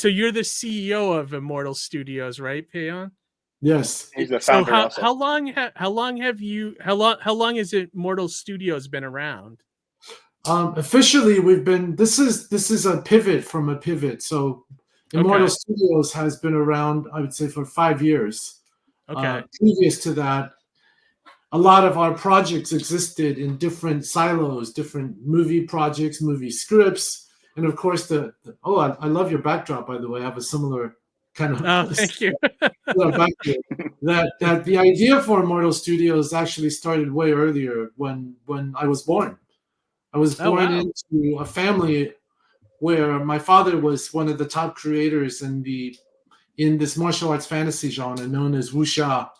So you're the CEO of Immortal Studios, right, Payhuan? Yes. He's the founder. So how long has Immortal Studios been around? Officially, this is a pivot from a pivot. So Immortal Studios has been around, I would say, for 5 years. Okay. Previous to that, a lot of our projects existed in different silos, different movie projects, movie scripts, and of course I love your backdrop, by the way. I have a similar kind of thank you. that the idea for Immortal Studios actually started way earlier when I was born. I was born into a family where my father was one of the top creators in this martial arts fantasy genre known as wuxia.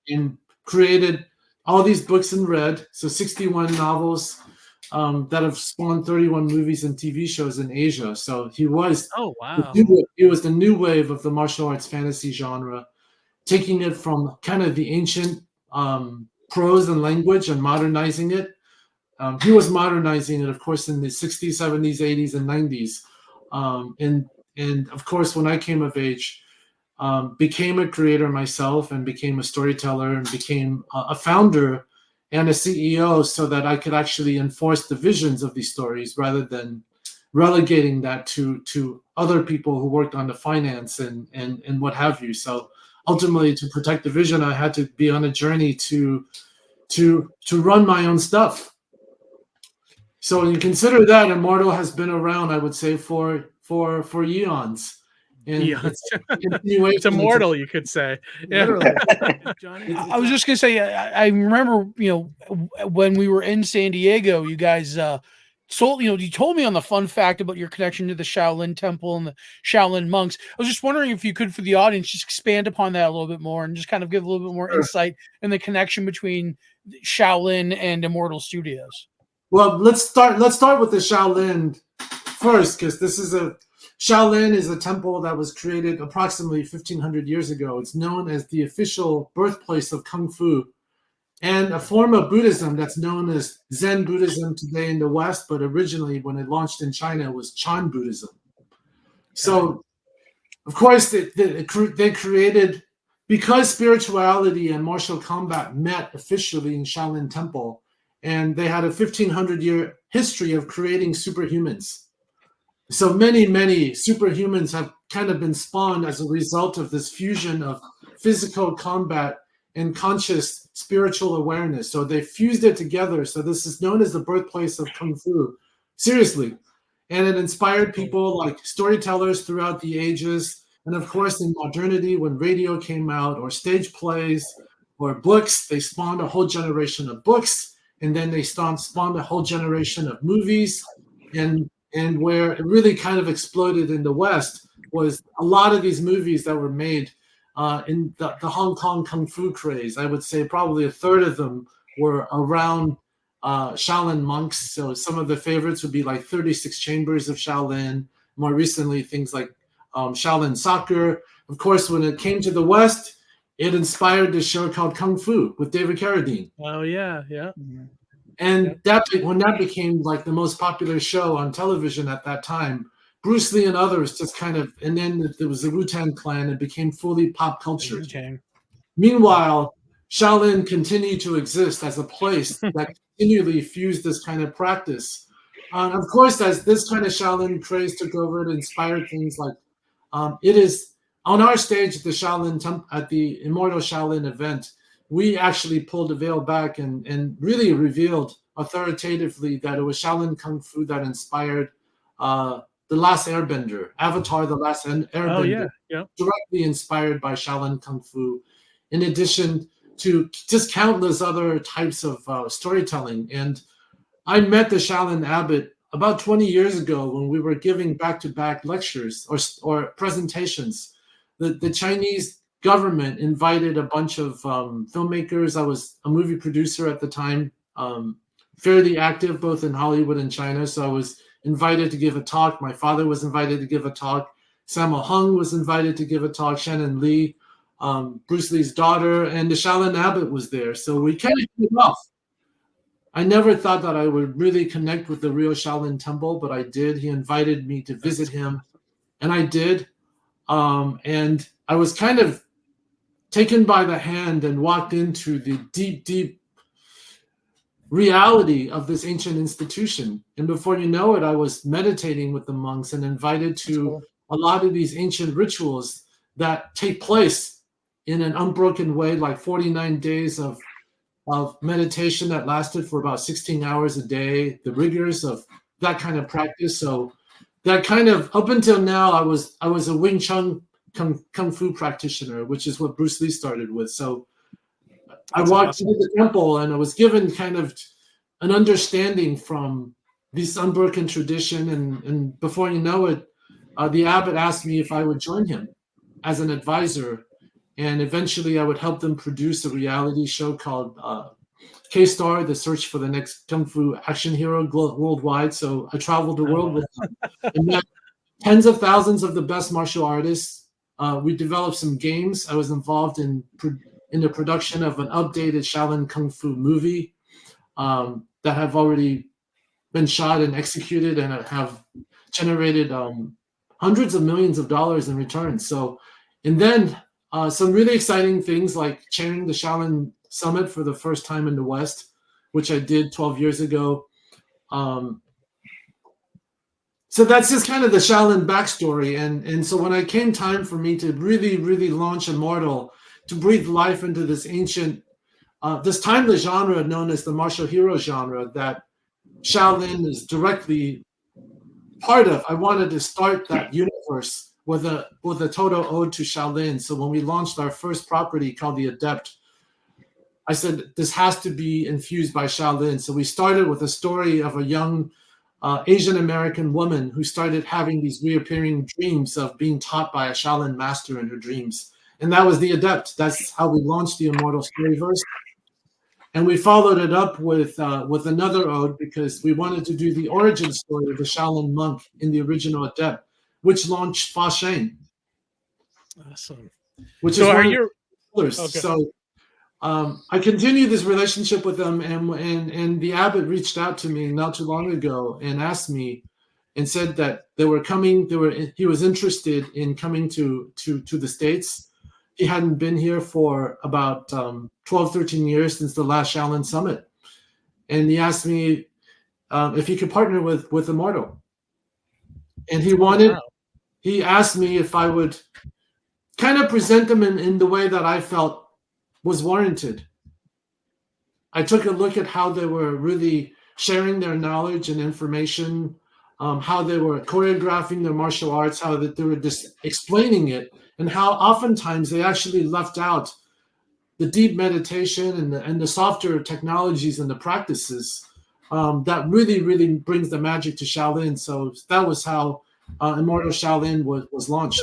And created all these books in red, so 61 novels that have spawned 31 movies and TV shows in Asia. So he was the new wave of the martial arts fantasy genre, taking it from kind of the ancient prose and language and modernizing it. He was modernizing it, of course, in the 60s, 70s, 80s, and 90s. And of course, when I came of age, became a creator myself and became a storyteller and became a founder and a CEO so that I could actually enforce the visions of these stories rather than relegating that to other people who worked on the finance and what have you. So ultimately, to protect the vision, I had to be on a journey to run my own stuff. So you consider that Immortal has been around, I would say, for eons. And it's immortal, you could say. Yeah. I was just gonna say, I remember, when we were in San Diego, you guys you told me on the fun fact about your connection to the Shaolin Temple and the Shaolin Monks. I was just wondering if you could, for the audience, just expand upon that a little bit more and just kind of give a little bit more insight in the connection between Shaolin and Immortal Studios. Well, let's start with the Shaolin first, because Shaolin is a temple that was created approximately 1,500 years ago. It's known as the official birthplace of Kung Fu and a form of Buddhism that's known as Zen Buddhism today in the West, but originally when it launched in China, it was Chan Buddhism. So, of course, they created, because spirituality and martial combat met officially in Shaolin Temple, and they had a 1,500-year history of creating superhumans. So many superhumans have kind of been spawned as a result of this fusion of physical combat and conscious spiritual awareness. So they fused it together. So this is known as the birthplace of Kung Fu. Seriously. And it inspired people like storytellers throughout the ages. And of course, in modernity, when radio came out or stage plays or books, they spawned a whole generation of books. And then they spawned a whole generation of movies. And where it really kind of exploded in the West was a lot of these movies that were made in the Hong Kong Kung Fu craze. I would say probably a third of them were around Shaolin Monks. So some of the favorites would be like 36 Chambers of Shaolin. More recently, things like Shaolin Soccer. Of course, when it came to the West, it inspired this show called Kung Fu with David Carradine. Oh, yeah. And when that became like the most popular show on television at that time, Bruce Lee and others just kind of, and then there was the Wu-Tang Clan, and became fully pop culture. Meanwhile, Shaolin continued to exist as a place that continually fused this kind of practice. Of course, as this kind of Shaolin craze took over, it inspired things like, it is on our stage at the Shaolin at the Immortal Shaolin event, we actually pulled the veil back and really revealed authoritatively that it was Shaolin Kung Fu that inspired The Last Airbender, Avatar The Last Airbender, directly inspired by Shaolin Kung Fu, in addition to just countless other types of storytelling. And I met the Shaolin Abbot about 20 years ago when we were giving back-to-back lectures or presentations. The Chinese government invited a bunch of filmmakers. I was a movie producer at the time, fairly active both in Hollywood and China. So I was invited to give a talk. My father was invited to give a talk. Sammo Hung was invited to give a talk. Shannon Lee, Bruce Lee's daughter, and the Shaolin Abbot was there. So we kind of hit it off. I never thought that I would really connect with the real Shaolin Temple, but I did. He invited me to visit him. And I did. And I was kind of taken by the hand and walked into the deep, deep reality of this ancient institution. And before you know it, I was meditating with the monks and invited to a lot of these ancient rituals that take place in an unbroken way, like 49 days of meditation that lasted for about 16 hours a day, the rigors of that kind of practice. So that kind of, up until now, I was a Wing Chun Kung Fu practitioner, which is what Bruce Lee started with. So I walked into the temple and I was given kind of an understanding from this unbroken tradition. And before you know it, the abbot asked me if I would join him as an advisor. And eventually I would help them produce a reality show called K-Star, the search for the next Kung Fu action hero worldwide. So I traveled the world with them and met tens of thousands of the best martial artists. We developed some games. I was involved in the production of an updated Shaolin Kung Fu movie that have already been shot and executed and have generated hundreds of millions of dollars in returns. So, and then some really exciting things like chairing the Shaolin Summit for the first time in the West, which I did 12 years ago. So that's just kind of the Shaolin backstory. And so when it came time for me to really, really launch Immortal, to breathe life into this ancient, this timeless genre known as the martial hero genre that Shaolin is directly part of, I wanted to start that universe with a total ode to Shaolin. So when we launched our first property called The Adept, I said this has to be infused by Shaolin. So we started with a story of a young Asian American woman who started having these reappearing dreams of being taught by a Shaolin master in her dreams. And that was The Adept. That's how we launched the Immortal Storyverse. And we followed it up with another ode because we wanted to do the origin story of the Shaolin monk in the original Adept, which launched Fa Sheng. Awesome. Which so is are one you of the okay. So I continued this relationship with them, and the abbot reached out to me not too long ago and asked me and said that they were coming. He was interested in coming to the States. He hadn't been here for about 12, 13 years since the last Shaolin Summit. And he asked me if he could partner with Immortal. And he asked me if I would kind of present them in the way that I felt was warranted. I took a look at how they were really sharing their knowledge and information, how they were choreographing their martial arts, how that they were just explaining it, and how oftentimes they actually left out the deep meditation and the softer technologies and the practices that really, really brings the magic to Shaolin. So that was how Immortal Shaolin was launched.